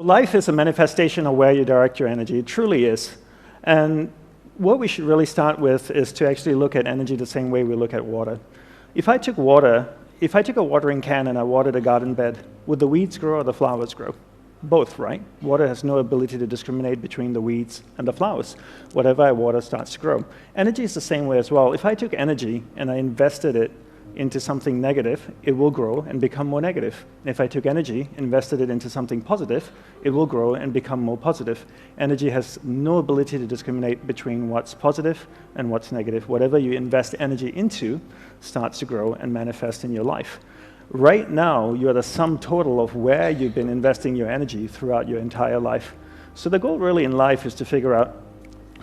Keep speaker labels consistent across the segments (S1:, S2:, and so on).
S1: life is a manifestation of where you direct your energy. It truly is. And what we should really start with is to actually look at energy the same way we look at water. If I took a watering can and I watered a garden bed, would the weeds grow or the flowers grow? Both, right? Water has no ability to discriminate between the weeds and the flowers. Whatever I water starts to grow. Energy is the same way as well. If I took energy and I invested it into something negative, it will grow and become more negative. If I took energy, invested it into something positive, it will grow and become more positive. Energy has no ability to discriminate between what's positive and what's negative. Whatever you invest energy into starts to grow and manifest in your life. Right now, you're the sum total of where you've been investing your energy throughout your entire life. So the goal really in life is to figure out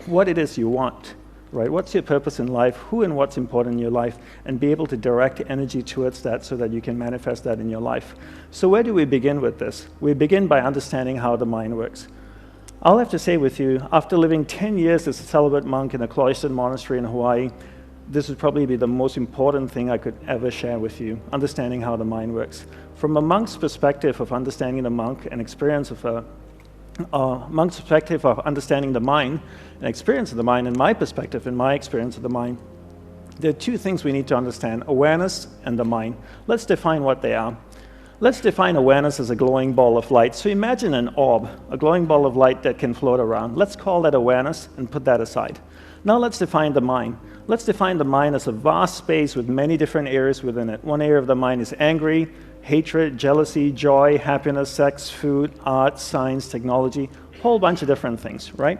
S1: what it is you want. Right? What's your purpose in life, who and what's important in your life, and be able to direct energy towards that so that you can manifest that in your life. So where do we begin with this? We begin by understanding how the mind works. I'll have to say with you, after living 10 years as a celibate monk in a cloistered monastery in Hawaii, this would probably be the most important thing I could ever share with you, understanding how the mind works. From a monk's perspective of understanding the monk and experience of a monk's perspective of understanding the mind and experience of the mind, and my perspective and my experience of the mind, there are two things we need to understand: awareness and the mind. Let's define what they are. Let's define awareness as a glowing ball of light. So imagine an orb, a glowing ball of light that can float around. Let's call that awareness and put that aside. Now let's define the mind. Let's define the mind as a vast space with many different areas within it. One area of the mind is angry, hatred, jealousy, joy, happiness, sex, food, art, science, technology, a whole bunch of different things, right?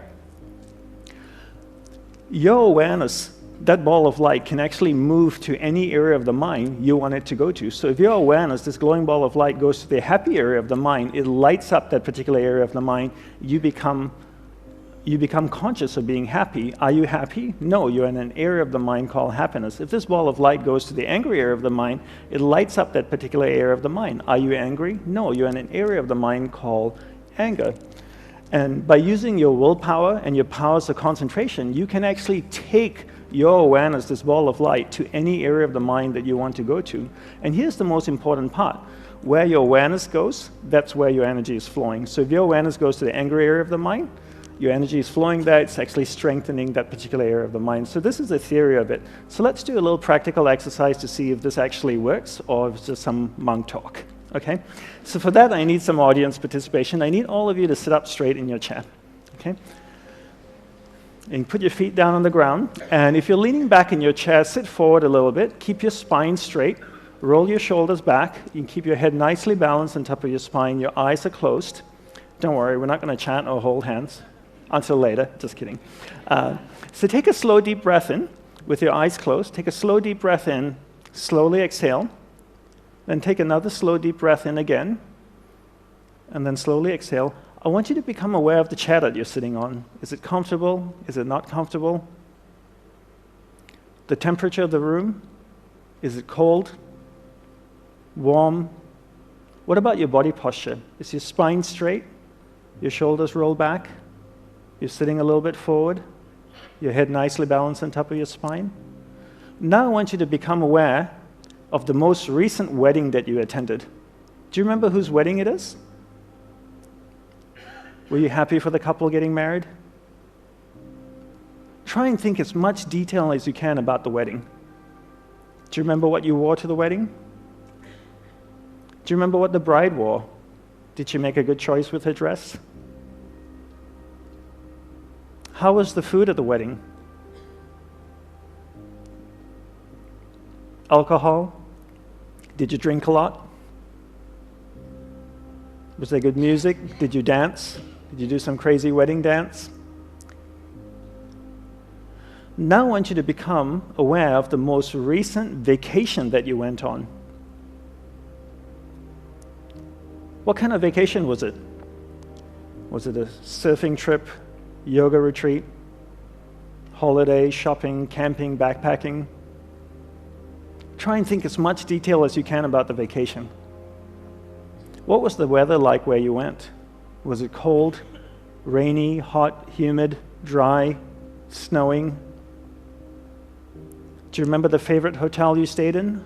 S1: Your awareness, that ball of light, can actually move to any area of the mind you want it to go to. So if your awareness, this glowing ball of light, goes to the happy area of the mind, it lights up that particular area of the mind. You become conscious of being happy. Are you happy? No, you're in an area of the mind called happiness. If this ball of light goes to the angry area of the mind, it lights up that particular area of the mind. Are you angry? No, you're in an area of the mind called anger. And by using your willpower and your powers of concentration, you can actually take your awareness, this ball of light, to any area of the mind that you want to go to. And here's the most important part. Where your awareness goes, that's where your energy is flowing. So if your awareness goes to the angry area of the mind, your energy is flowing there, it's actually strengthening that particular area of the mind. So this is the theory of it. So let's do a little practical exercise to see if this actually works or if it's just some monk talk, okay? So for that, I need some audience participation. I need all of you to sit up straight in your chair, okay? And put your feet down on the ground. And if you're leaning back in your chair, sit forward a little bit. Keep your spine straight. Roll your shoulders back. You can keep your head nicely balanced on top of your spine. Your eyes are closed. Don't worry, we're not going to chant or hold hands. Until later, just kidding. So take a slow, deep breath in with your eyes closed. Take a slow, deep breath in. Slowly exhale. Then take another slow, deep breath in again. And then slowly exhale. I want you to become aware of the chair that you're sitting on. Is it comfortable? Is it not comfortable? The temperature of the room? Is it cold? Warm? What about your body posture? Is your spine straight? Your shoulders roll back? You're sitting a little bit forward, your head nicely balanced on top of your spine. Now I want you to become aware of the most recent wedding that you attended. Do you remember whose wedding it is? Were you happy for the couple getting married? Try and think as much detail as you can about the wedding. Do you remember what you wore to the wedding? Do you remember what the bride wore? Did she make a good choice with her dress? How was the food at the wedding? Alcohol? Did you drink a lot? Was there good music? Did you dance? Did you do some crazy wedding dance? Now I want you to become aware of the most recent vacation that you went on. What kind of vacation was it? Was it a surfing trip? Yoga retreat, holiday, shopping, camping, backpacking? Try and think as much detail as you can about the vacation. What was the weather like where you went? Was it cold, rainy, hot, humid, dry, snowing? Do you remember the favorite hotel you stayed in?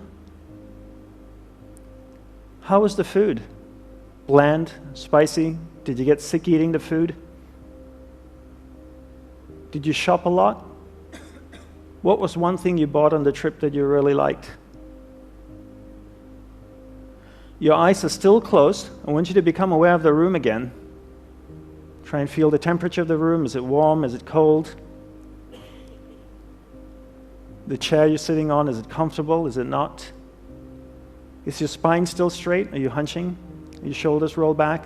S1: How was the food? Bland, spicy, Did you get sick eating the food? Did you shop a lot? What was one thing you bought on the trip that you really liked? Your eyes are still closed. I want you to become aware of the room again. Try and feel the temperature of the room. Is it warm? Is it cold? The chair you're sitting on, is it comfortable? Is it not? Is your spine still straight? Are you hunching? Are your shoulders rolled back?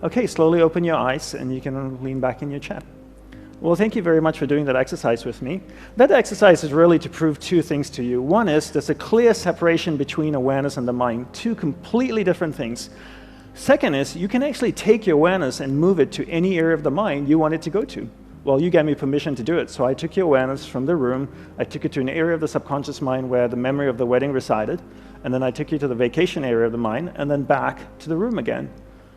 S1: Okay, slowly open your eyes and you can lean back in your chair. Well, thank you very much for doing that exercise with me. That exercise is really to prove two things to you. One is there's a clear separation between awareness and the mind, two completely different things. Second is you can actually take your awareness and move it to any area of the mind you want it to go to. Well, you gave me permission to do it, so I took your awareness from the room, I took it to an area of the subconscious mind where the memory of the wedding resided, and then I took you to the vacation area of the mind, and then back to the room again.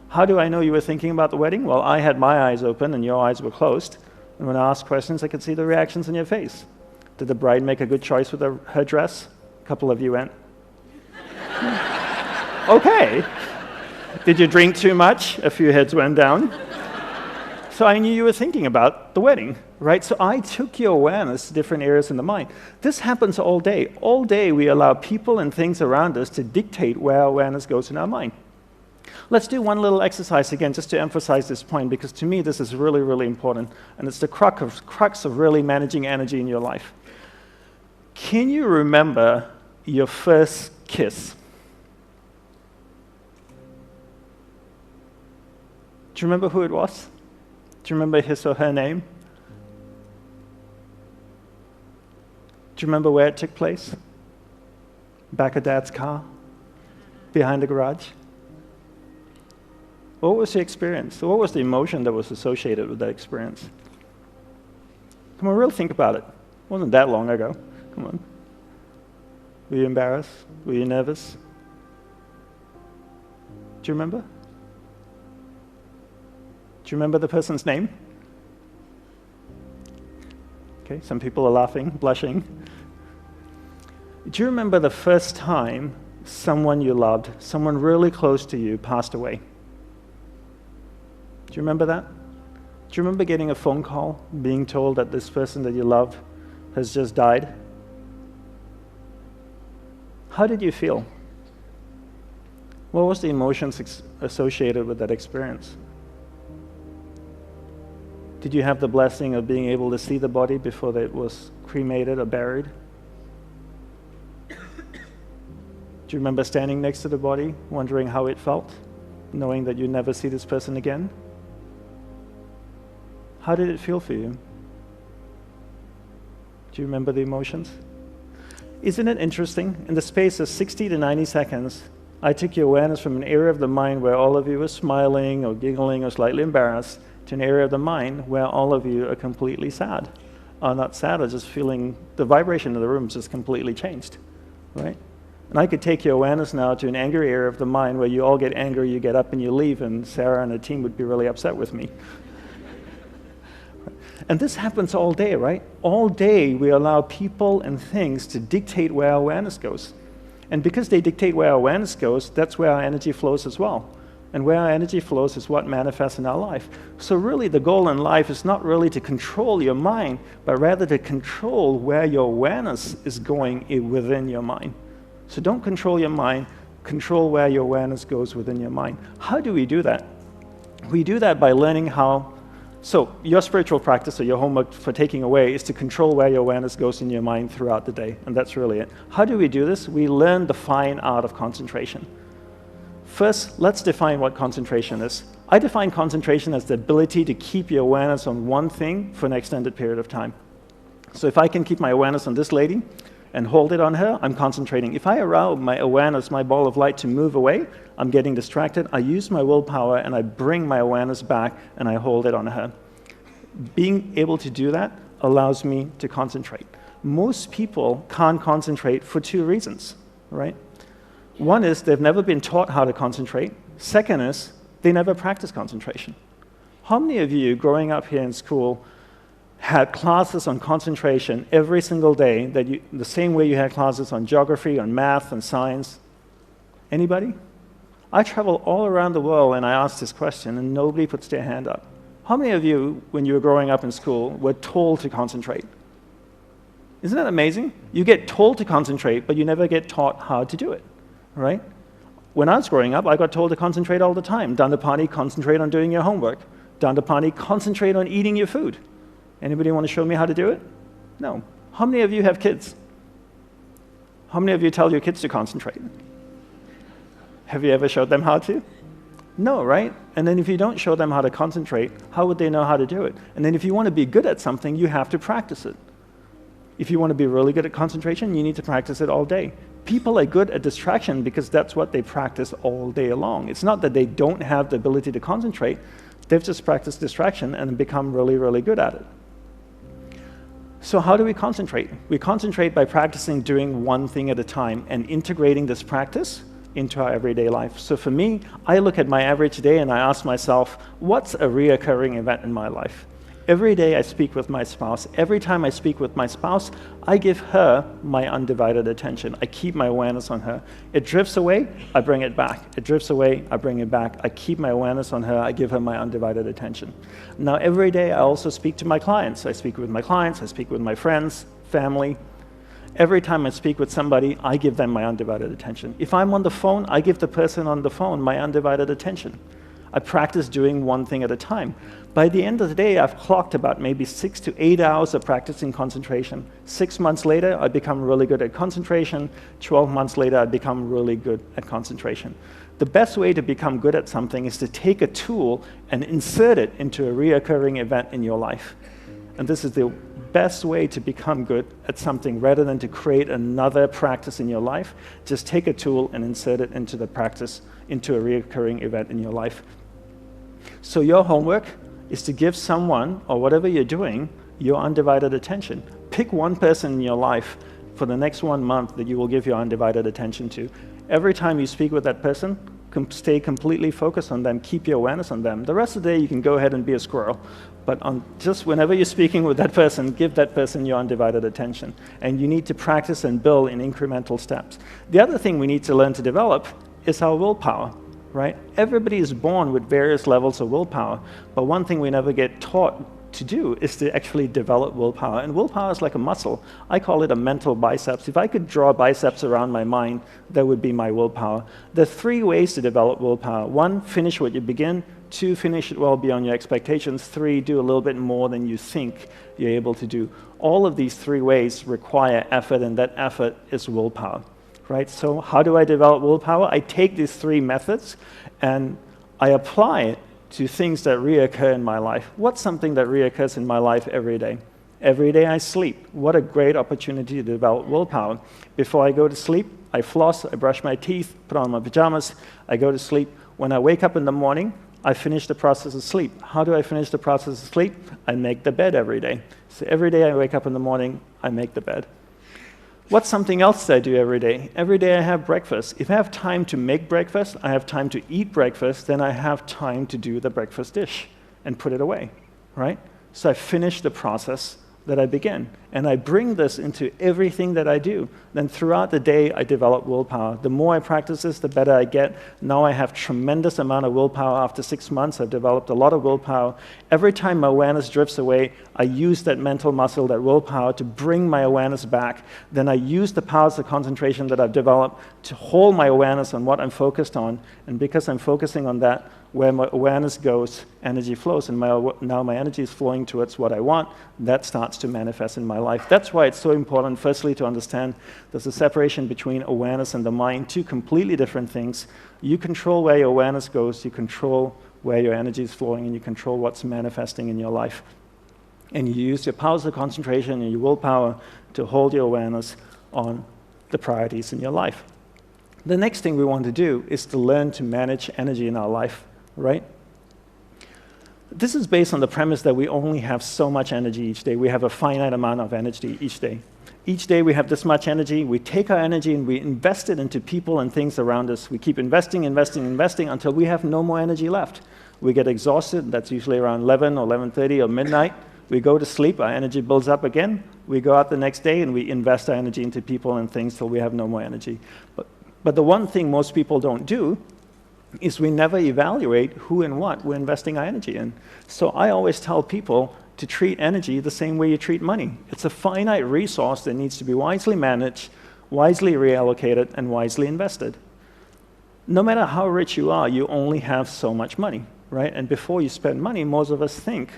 S1: How do I know you were thinking about the wedding? Well, I had my eyes open and your eyes were closed, and when I asked questions, I could see the reactions in your face. Did the bride make a good choice with her dress? A couple of you went, okay. Did you drink too much? A few heads went down. So I knew you were thinking about the wedding, right? So I took your awareness to different areas in the mind. This happens all day. All day we allow people and things around us to dictate where our awareness goes in our mind. Let's do one little exercise again just to emphasize this point, because to me this is really, really important, and it's the crux of really managing energy in your life. Can you remember your first kiss? Do you remember who it was? Do you remember his or her name? Do you remember where it took place? Back of Dad's car? Behind the garage? What was the experience? What was the emotion that was associated with that experience? Come on, really think about it. It wasn't that long ago. Come on. Were you embarrassed? Were you nervous? Do you remember? Do you remember the person's name? Okay, some people are laughing, blushing. Do you remember the first time someone you loved, someone really close to you, passed away? Do you remember that? Do you remember getting a phone call, being told that this person that you love has just died? How did you feel? What was the emotions associated with that experience? Did you have the blessing of being able to see the body before it was cremated or buried? Do you remember standing next to the body, wondering how it felt, knowing that you'd never see this person again? How did it feel for you? Do you remember the emotions? Isn't it interesting? In the space of 60 to 90 seconds, I took your awareness from an area of the mind where all of you were smiling or giggling or slightly embarrassed to an area of the mind where all of you are completely sad. Are not sad, are just feeling the vibration of the room just completely changed, right? And I could take your awareness now to an angry area of the mind where you all get angry, you get up and you leave, and Sarah and her team would be really upset with me. And this happens all day, right? All day we allow people and things to dictate where our awareness goes. And because they dictate where our awareness goes, that's where our energy flows as well. And where our energy flows is what manifests in our life. So really the goal in life is not really to control your mind, but rather to control where your awareness is going within your mind. So don't control your mind, control where your awareness goes within your mind. How do we do that? We do that by learning how. So your spiritual practice or your homework for taking away is to control where your awareness goes in your mind throughout the day, and that's really it. How do we do this? We learn the fine art of concentration. First, let's define what concentration is. I define concentration as the ability to keep your awareness on one thing for an extended period of time. So if I can keep my awareness on this lady and hold it on her, I'm concentrating. If I allow my awareness, my ball of light to move away, I'm getting distracted. I use my willpower and I bring my awareness back and I hold it on her. Being able to do that allows me to concentrate. Most people can't concentrate for two reasons, right? One is they've never been taught how to concentrate. Second is they never practice concentration. How many of you growing up here in school had classes on concentration every single day, the same way you had classes on geography, on math, and science? Anybody? I travel all around the world and I ask this question and nobody puts their hand up. How many of you, when you were growing up in school, were told to concentrate? Isn't that amazing? You get told to concentrate, but you never get taught how to do it, right? When I was growing up, I got told to concentrate all the time. Dandapani, concentrate on doing your homework. Dandapani, concentrate on eating your food. Anybody want to show me how to do it? No. How many of you have kids? How many of you tell your kids to concentrate? Have you ever showed them how to? No, right? And then if you don't show them how to concentrate, how would they know how to do it? And then if you want to be good at something, you have to practice it. If you want to be really good at concentration, you need to practice it all day. People are good at distraction because that's what they practice all day long. It's not that they don't have the ability to concentrate. They've just practiced distraction and become really, really good at it. So how do we concentrate? We concentrate by practicing doing one thing at a time and integrating this practice into our everyday life. So for me, I look at my average day and I ask myself, what's a reoccurring event in my life? Every day I speak with my spouse. Every time I speak with my spouse, I give her my undivided attention. I keep my awareness on her. It drifts away, I bring it back. It drifts away, I bring it back. I keep my awareness on her. I give her my undivided attention. Now, every day I also speak to my clients. I speak with my clients. I speak with my friends, family. Every time I speak with somebody, I give them my undivided attention. If I'm on the phone, I give the person on the phone my undivided attention. I practice doing one thing at a time. By the end of the day, I've clocked about maybe 6 to 8 hours of practicing concentration. 6 months later, I become really good at concentration. 12 months later, I become really good at concentration. The best way to become good at something is to take a tool and insert it into a reoccurring event in your life. And this is the best way to become good at something rather than to create another practice in your life. Just take a tool and insert it into the practice, into a reoccurring event in your life. So your homework is to give someone, or whatever you're doing, your undivided attention. Pick one person in your life for the next 1 month that you will give your undivided attention to. Every time you speak with that person, stay completely focused on them, keep your awareness on them. The rest of the day, you can go ahead and be a squirrel. But just whenever you're speaking with that person, give that person your undivided attention. And you need to practice and build in incremental steps. The other thing we need to learn to develop is our willpower. Right? Everybody is born with various levels of willpower, but one thing we never get taught to do is to actually develop willpower. And willpower is like a muscle. I call it a mental biceps. If I could draw biceps around my mind, that would be my willpower. There are 3 ways to develop willpower. 1, finish what you begin. 2, finish it well beyond your expectations. 3, do a little bit more than you think you're able to do. All of these 3 ways require effort, and that effort is willpower. Right? So how do I develop willpower? I take these 3 methods and I apply it to things that reoccur in my life. What's something that reoccurs in my life every day? Every day I sleep. What a great opportunity to develop willpower. Before I go to sleep, I floss, I brush my teeth, put on my pajamas, I go to sleep. When I wake up in the morning, I finish the process of sleep. How do I finish the process of sleep? I make the bed every day. So every day I wake up in the morning, I make the bed. What's something else that I do every day? Every day I have breakfast. If I have time to make breakfast, I have time to eat breakfast, then I have time to do the breakfast dish and put it away, right? So I finish the process that I begin. And I bring this into everything that I do. Then throughout the day, I develop willpower. The more I practice this, the better I get. Now I have tremendous amount of willpower. After 6 months, I've developed a lot of willpower. Every time my awareness drifts away, I use that mental muscle, that willpower, to bring my awareness back. Then I use the powers of concentration that I've developed to hold my awareness on what I'm focused on. And because I'm focusing on that, where my awareness goes, energy flows, and now my energy is flowing towards what I want. That starts to manifest in my life. That's why it's so important, firstly, to understand there's a separation between awareness and the mind, 2 completely different things. You control where your awareness goes, you control where your energy is flowing, and you control what's manifesting in your life. And you use your powers of concentration and your willpower to hold your awareness on the priorities in your life. The next thing we want to do is to learn to manage energy in our life. Right? This is based on the premise that we only have so much energy each day. We have a finite amount of energy each day. Each day we have this much energy. We take our energy and we invest it into people and things around us. We keep investing, investing, investing until we have no more energy left. We get exhausted. That's usually around 11 or 11:30 or midnight. We go to sleep. Our energy builds up again. We go out the next day and we invest our energy into people and things till we have no more energy. But the one thing most people don't do is we never evaluate who and what we're investing our energy in. So I always tell people to treat energy the same way you treat money. It's a finite resource that needs to be wisely managed, wisely reallocated, and wisely invested. No matter how rich you are, you only have so much money, right? And before you spend money, most of us think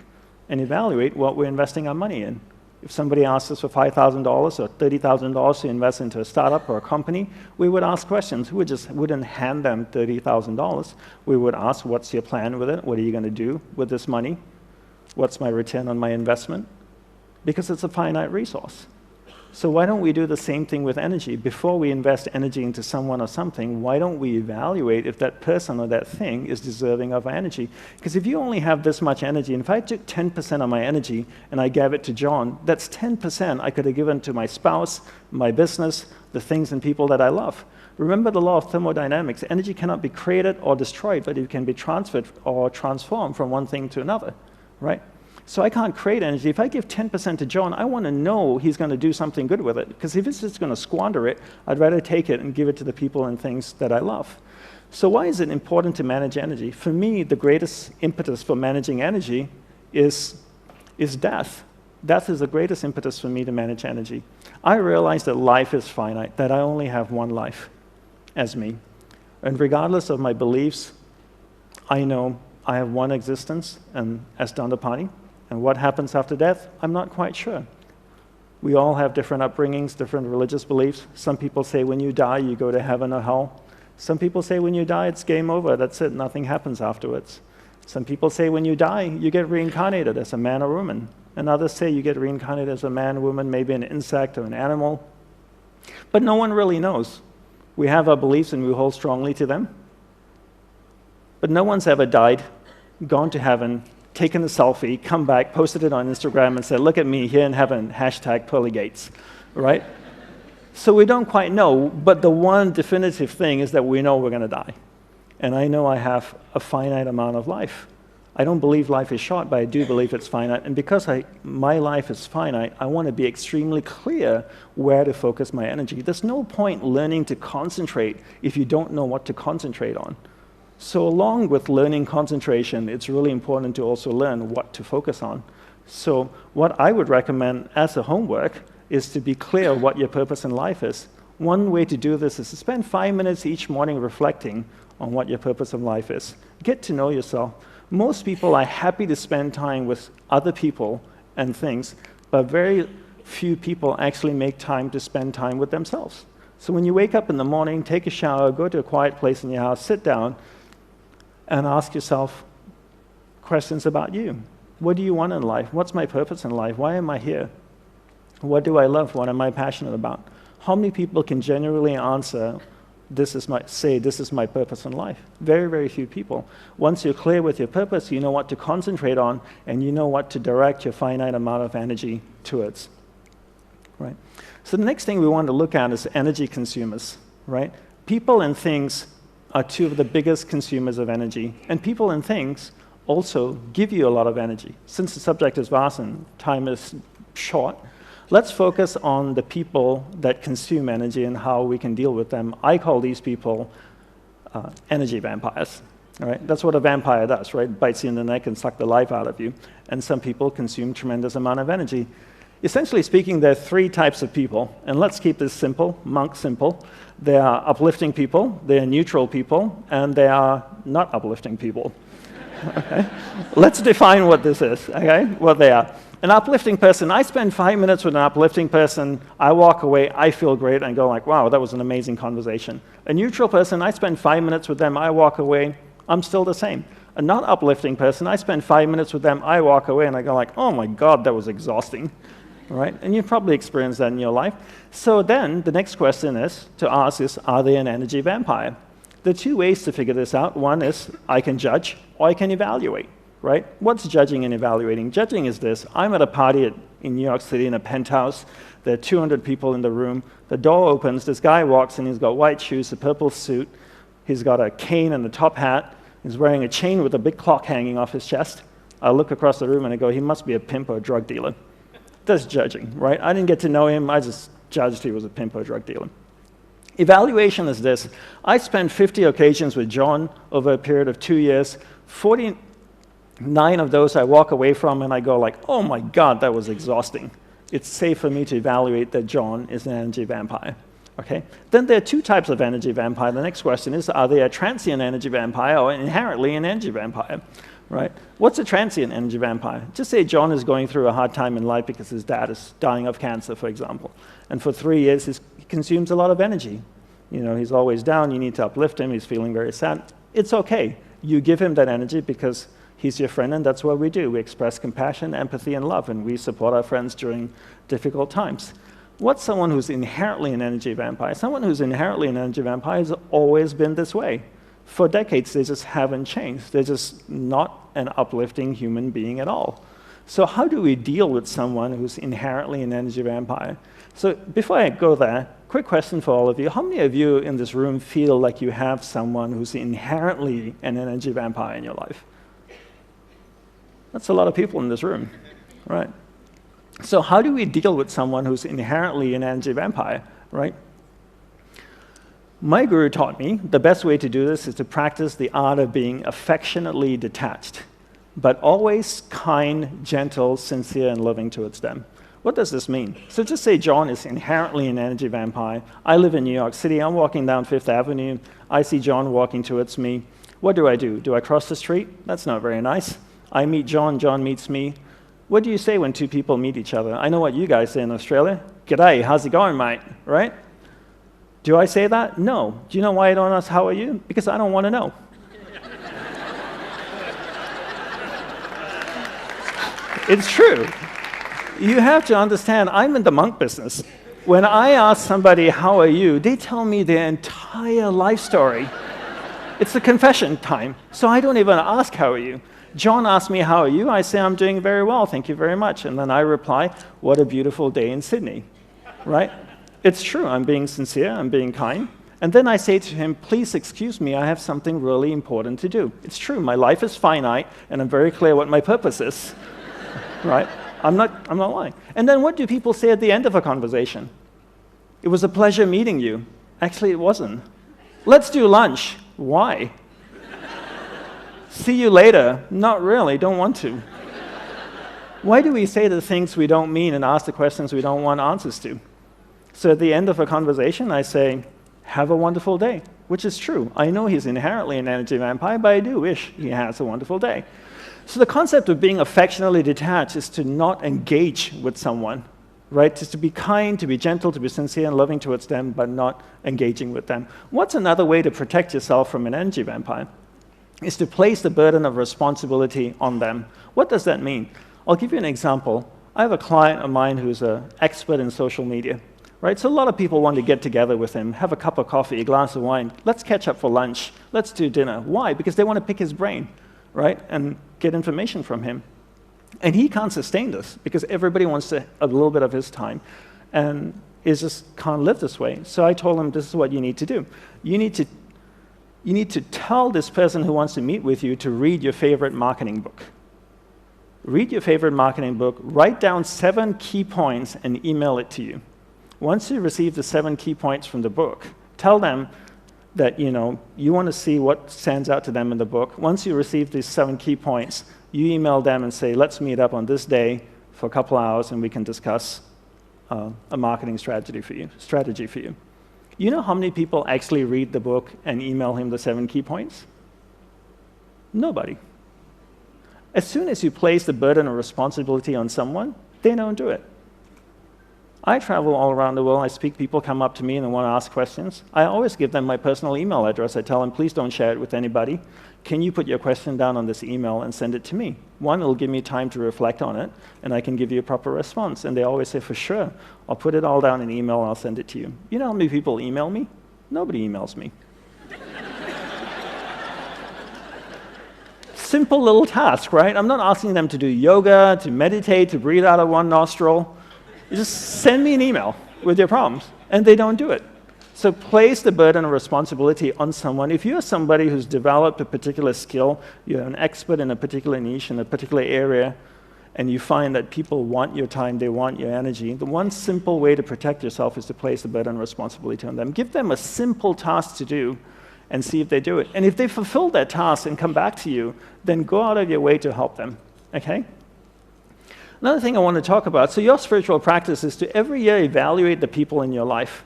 S1: and evaluate what we're investing our money in. If somebody asks us for $5,000 or $30,000 to invest into a startup or a company, we would ask questions. We just wouldn't hand them $30,000. We would ask, what's your plan with it? What are you going to do with this money? What's my return on my investment? Because it's a finite resource. So why don't we do the same thing with energy? Before we invest energy into someone or something, why don't we evaluate if that person or that thing is deserving of our energy? Because if you only have this much energy, and if I took 10% of my energy and I gave it to John, that's 10% I could have given to my spouse, my business, the things and people that I love. Remember the law of thermodynamics. Energy cannot be created or destroyed, but it can be transferred or transformed from one thing to another, right? So I can't create energy. If I give 10% to John, I want to know he's going to do something good with it. Because if he's just going to squander it, I'd rather take it and give it to the people and things that I love. So why is it important to manage energy? For me, the greatest impetus for managing energy is death. Death is the greatest impetus for me to manage energy. I realize that life is finite, that I only have one life as me. And regardless of my beliefs, I know I have one existence and as Dandapani. And what happens after death, I'm not quite sure. We all have different upbringings, different religious beliefs. Some people say when you die, you go to heaven or hell. Some people say when you die, it's game over, that's it, nothing happens afterwards. Some people say when you die, you get reincarnated as a man or woman. And others say you get reincarnated as a man, woman, maybe an insect or an animal. But no one really knows. We have our beliefs and we hold strongly to them. But no one's ever died, gone to heaven, taken a selfie, come back, posted it on Instagram and said, look at me here in heaven, #PearlyGates, right? So we don't quite know, but the one definitive thing is that we know we're going to die. And I know I have a finite amount of life. I don't believe life is short, but I do believe it's finite. And because my life is finite, I want to be extremely clear where to focus my energy. There's no point learning to concentrate if you don't know what to concentrate on. So along with learning concentration, it's really important to also learn what to focus on. So what I would recommend as a homework is to be clear what your purpose in life is. One way to do this is to spend 5 minutes each morning reflecting on what your purpose of life is. Get to know yourself. Most people are happy to spend time with other people and things, but very few people actually make time to spend time with themselves. So when you wake up in the morning, take a shower, go to a quiet place in your house, sit down, and ask yourself questions about you. What do you want in life? What's my purpose in life? Why am I here? What do I love? What am I passionate about? How many people can genuinely answer, this is my purpose in life? Very, very few people. Once you're clear with your purpose, you know what to concentrate on, and you know what to direct your finite amount of energy towards, right? So the next thing we want to look at is energy consumers, right? People and things are two of the biggest consumers of energy. And people and things also give you a lot of energy. Since the subject is vast and time is short, let's focus on the people that consume energy and how we can deal with them. I call these people energy vampires. All right? That's what a vampire does, right? Bites you in the neck and sucks the life out of you. And some people consume tremendous amount of energy. Essentially speaking, there are 3 types of people, and let's keep this simple, monk simple. There are uplifting people, there are neutral people, and there are not uplifting people. Okay? Let's define what this is, okay? What they are. An uplifting person, I spend 5 minutes with an uplifting person, I walk away, I feel great, and go like, wow, that was an amazing conversation. A neutral person, I spend 5 minutes with them, I walk away, I'm still the same. A not uplifting person, I spend 5 minutes with them, I walk away, and I go like, oh my God, that was exhausting. Right? And you've probably experienced that in your life. So then the next question to ask is, are they an energy vampire? There are 2 ways to figure this out. One is I can judge or I can evaluate. Right? What's judging and evaluating? Judging is this. I'm at a party in New York City in a penthouse. There are 200 people in the room. The door opens. This guy walks in. He's got white shoes, a purple suit. He's got a cane and a top hat. He's wearing a chain with a big clock hanging off his chest. I look across the room and I go, he must be a pimp or a drug dealer. That's judging, right? I didn't get to know him. I just judged he was a pimp or a drug dealer. Evaluation is this. I spent 50 occasions with John over a period of 2 years. 49 of those I walk away from and I go like, oh my God, that was exhausting. It's safe for me to evaluate that John is an energy vampire. Okay? Then there are two types of energy vampire. The next question is, are they a transient energy vampire or inherently an energy vampire? Right? What's a transient energy vampire? Just say John is going through a hard time in life because his dad is dying of cancer, for example. And for 3 years, he consumes a lot of energy. You know, he's always down. You need to uplift him. He's feeling very sad. It's okay. You give him that energy because he's your friend, and that's what we do. We express compassion, empathy, and love, and we support our friends during difficult times. What's someone who's inherently an energy vampire? Someone who's inherently an energy vampire has always been this way. For decades, they just haven't changed. They're just not an uplifting human being at all. So how do we deal with someone who's inherently an energy vampire? So before I go there, quick question for all of you. How many of you in this room feel like you have someone who's inherently an energy vampire in your life? That's a lot of people in this room, right? So how do we deal with someone who's inherently an energy vampire, right? My guru taught me the best way to do this is to practice the art of being affectionately detached, but always kind, gentle, sincere, and loving towards them. What does this mean? So just say John is inherently an energy vampire. I live in New York City. I'm walking down Fifth Avenue. I see John walking towards me. What do? Do I cross the street? That's not very nice. I meet John. John meets me. What do you say when two people meet each other? I know what you guys say in Australia. G'day, how's it going, mate? Right? Do I say that? No. Do you know why I don't ask how are you? Because I don't want to know. It's true. You have to understand, I'm in the monk business. When I ask somebody, how are you, they tell me their entire life story. It's a confession time, so I don't even ask, how are you? John asks me, how are you? I say, I'm doing very well, thank you very much. And then I reply, what a beautiful day in Sydney, right? It's true, I'm being sincere, I'm being kind. And then I say to him, please excuse me, I have something really important to do. It's true, my life is finite, and I'm very clear what my purpose is, right? I'm not lying. And then what do people say at the end of a conversation? It was a pleasure meeting you. Actually, it wasn't. Let's do lunch. Why? See you later. Not really, don't want to. Why do we say the things we don't mean and ask the questions we don't want answers to? So at the end of a conversation, I say, have a wonderful day, which is true. I know he's inherently an energy vampire, but I do wish he has a wonderful day. So the concept of being affectionately detached is to not engage with someone, right? Just to be kind, to be gentle, to be sincere and loving towards them, but not engaging with them. What's another way to protect yourself from an energy vampire? Is to place the burden of responsibility on them. What does that mean? I'll give you an example. I have a client of mine who's an expert in social media, right? So a lot of people want to get together with him, have a cup of coffee, a glass of wine. Let's catch up for lunch. Let's do dinner. Why? Because they want to pick his brain, right? And get information from him. And he can't sustain this because everybody wants a little bit of his time and just can't live this way. So I told him, this is what you need to do. You need to tell this person who wants to meet with you to read your favorite marketing book. Read your favorite marketing book, write down 7 key points and email it to you. Once you receive the 7 key points from the book, tell them that you want to see what stands out to them in the book. Once you receive these 7 key points, you email them and say, let's meet up on this day for a couple hours and we can discuss a marketing strategy for you. You know how many people actually read the book and email him the 7 key points? Nobody. As soon as you place the burden of responsibility on someone, they don't do it. I travel all around the world. I speak, people come up to me and they want to ask questions. I always give them my personal email address. I tell them, please don't share it with anybody. Can you put your question down on this email and send it to me? One, it'll give me time to reflect on it, and I can give you a proper response. And they always say, for sure, I'll put it all down in email and I'll send it to you. You know how many people email me? Nobody emails me. Simple little task, right? I'm not asking them to do yoga, to meditate, to breathe out of one nostril. You just send me an email with your problems, and they don't do it. So place the burden of responsibility on someone. If you're somebody who's developed a particular skill, you're an expert in a particular niche, in a particular area, and you find that people want your time, they want your energy, the one simple way to protect yourself is to place the burden and responsibility on them. Give them a simple task to do and see if they do it. And if they fulfill that task and come back to you, then go out of your way to help them, okay? Another thing I want to talk about, so your spiritual practice is to every year evaluate the people in your life,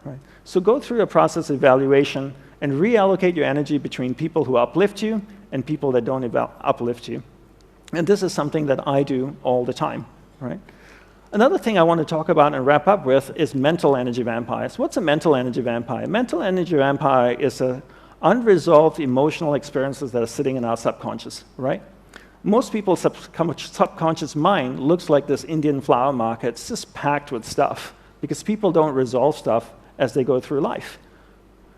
S1: right? So go through a process of evaluation and reallocate your energy between people who uplift you and people that don't uplift you. And this is something that I do all the time, right? Another thing I want to talk about and wrap up with is mental energy vampires. What's a mental energy vampire? Mental energy vampire is unresolved emotional experiences that are sitting in our subconscious, right? Most people's subconscious mind looks like this Indian flower market. It's just packed with stuff because people don't resolve stuff as they go through life.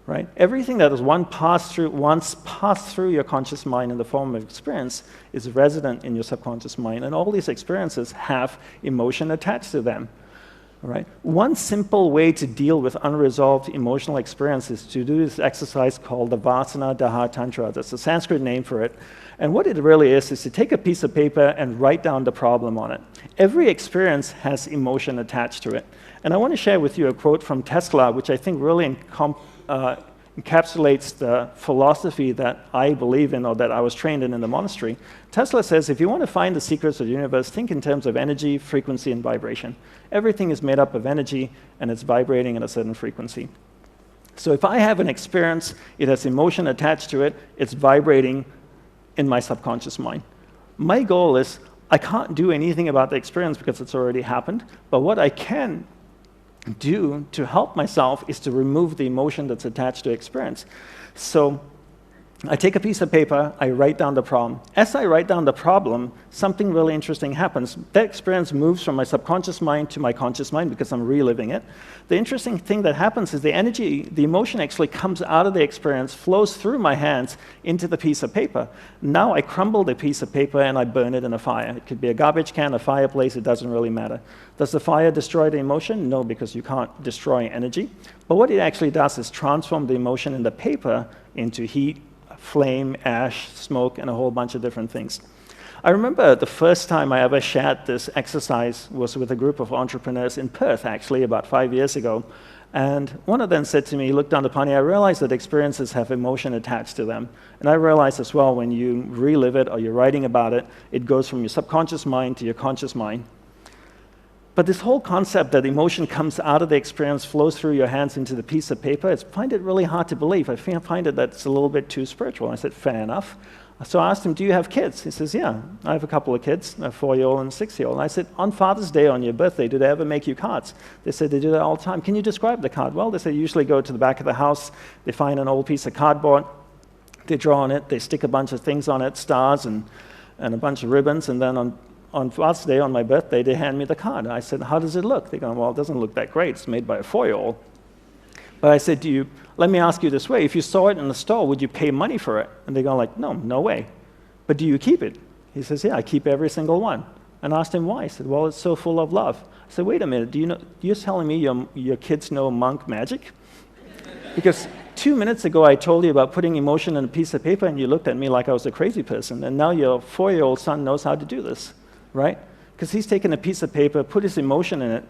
S1: Right? Everything that is once passed through your conscious mind in the form of experience is resident in your subconscious mind, and all these experiences have emotion attached to them. Right? One simple way to deal with unresolved emotional experiences is to do this exercise called the Vasana Daha Tantra. That's the Sanskrit name for it. And what it really is to take a piece of paper and write down the problem on it. Every experience has emotion attached to it. And I want to share with you a quote from Tesla, which I think really encapsulates the philosophy that I believe in or that I was trained in the monastery. Tesla says, if you want to find the secrets of the universe, think in terms of energy, frequency, and vibration. Everything is made up of energy, and it's vibrating at a certain frequency. So if I have an experience, it has emotion attached to it, it's vibrating in my subconscious mind. My goal is, I can't do anything about the experience because it's already happened, but what I can do to help myself is to remove the emotion that's attached to experience. So I take a piece of paper, I write down the problem. As I write down the problem, something really interesting happens. That experience moves from my subconscious mind to my conscious mind because I'm reliving it. The interesting thing that happens is the energy, the emotion actually comes out of the experience, flows through my hands into the piece of paper. Now I crumble the piece of paper and I burn it in a fire. It could be a garbage can, a fireplace, it doesn't really matter. Does the fire destroy the emotion? No, because you can't destroy energy. But what it actually does is transform the emotion in the paper into heat, flame, ash, smoke, and a whole bunch of different things. I remember the first time I ever shared this exercise was with a group of entrepreneurs in Perth, actually, about 5 years ago. And one of them said to me, look down upon me, I realized that experiences have emotion attached to them. And I realized as well, when you relive it or you're writing about it, it goes from your subconscious mind to your conscious mind. But this whole concept that emotion comes out of the experience, flows through your hands into the piece of paper, I find it really hard to believe. I find it that's a little bit too spiritual. I said, fair enough. So I asked him, do you have kids? He says, yeah, I have a couple of kids, a 4-year-old and a 6-year-old. And I said, on Father's Day, on your birthday, do they ever make you cards? They said they do that all the time. Can you describe the card? Well, they said usually go to the back of the house, they find an old piece of cardboard, they draw on it, they stick a bunch of things on it, stars and a bunch of ribbons, and then on Father's Day, on my birthday, they hand me the card. I said, how does it look? They go, well, it doesn't look that great. It's made by a 4-year-old. But I said, let me ask you this way. If you saw it in the store, would you pay money for it? And they go like, no way. But do you keep it? He says, yeah, I keep every single one. And I asked him why. He said, well, it's so full of love. I said, wait a minute, you're telling me your kids know monk magic? Because 2 minutes ago, I told you about putting emotion in a piece of paper, and you looked at me like I was a crazy person. And now your 4-year-old son knows how to do this. Right? Because he's taken a piece of paper, put his emotion in it,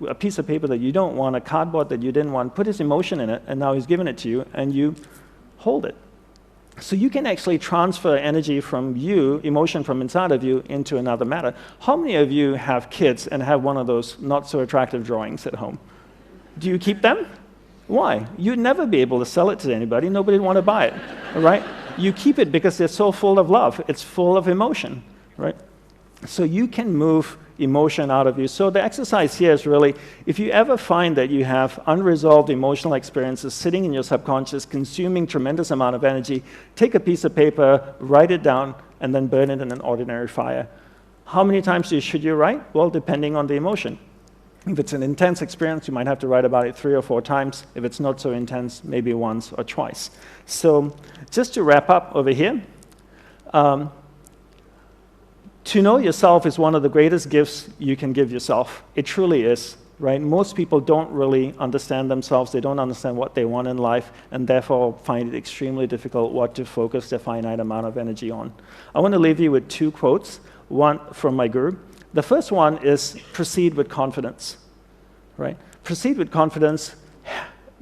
S1: a piece of paper that you don't want, a cardboard that you didn't want, put his emotion in it, and now he's given it to you, and you hold it. So you can actually transfer energy from you, emotion from inside of you, into another matter. How many of you have kids and have one of those not-so-attractive drawings at home? Do you keep them? Why? You'd never be able to sell it to anybody. Nobody would want to buy it. Right? You keep it because they're so full of love. It's full of emotion. Right? So you can move emotion out of you. So the exercise here is really, if you ever find that you have unresolved emotional experiences sitting in your subconscious, consuming tremendous amount of energy, take a piece of paper, write it down, and then burn it in an ordinary fire. How many times should you write? Well, depending on the emotion. If it's an intense experience, you might have to write about it 3 or 4 times. If it's not so intense, maybe once or twice. So just to wrap up over here, to know yourself is one of the greatest gifts you can give yourself. It truly is, right? Most people don't really understand themselves. They don't understand what they want in life, and therefore find it extremely difficult what to focus their finite amount of energy on. I want to leave you with 2 quotes. want from my guru. The first one is proceed with confidence, right? Proceed with confidence.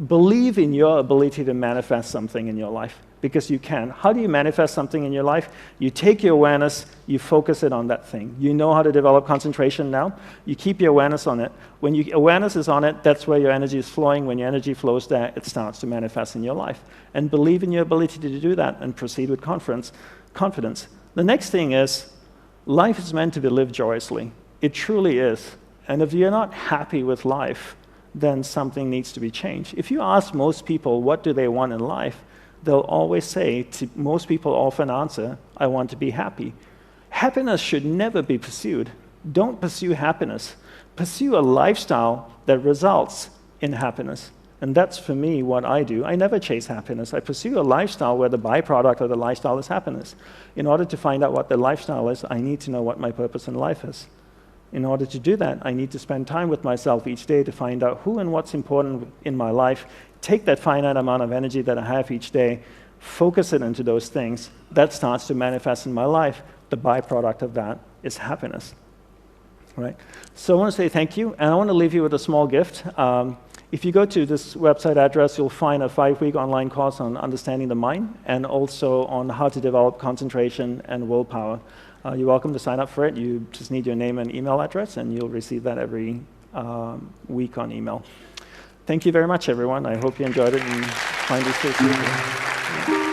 S1: Believe in your ability to manifest something in your life, because you can. How do you manifest something in your life? You take your awareness, you focus it on that thing. You know how to develop concentration now. You keep your awareness on it. When your awareness is on it, that's where your energy is flowing. When your energy flows there, it starts to manifest in your life. And believe in your ability to do that and proceed with confidence. The next thing is, life is meant to be lived joyously. It truly is. And if you're not happy with life, then something needs to be changed. If you ask most people what do they want in life, they'll always say, most people often answer, I want to be happy. Happiness should never be pursued. Don't pursue happiness. Pursue a lifestyle that results in happiness. And that's, for me, what I do. I never chase happiness. I pursue a lifestyle where the byproduct of the lifestyle is happiness. In order to find out what the lifestyle is, I need to know what my purpose in life is. In order to do that, I need to spend time with myself each day to find out who and what's important in my life, take that finite amount of energy that I have each day, focus it into those things. That starts to manifest in my life. The byproduct of that is happiness. Right? So I want to say thank you, and I want to leave you with a small gift. If you go to this website address, you'll find a 5-week online course on understanding the mind, and also on how to develop concentration and willpower. You're welcome to sign up for it. You just need your name and email address, and you'll receive that every week on email. Thank you very much, everyone. I hope you enjoyed it and find these things useful.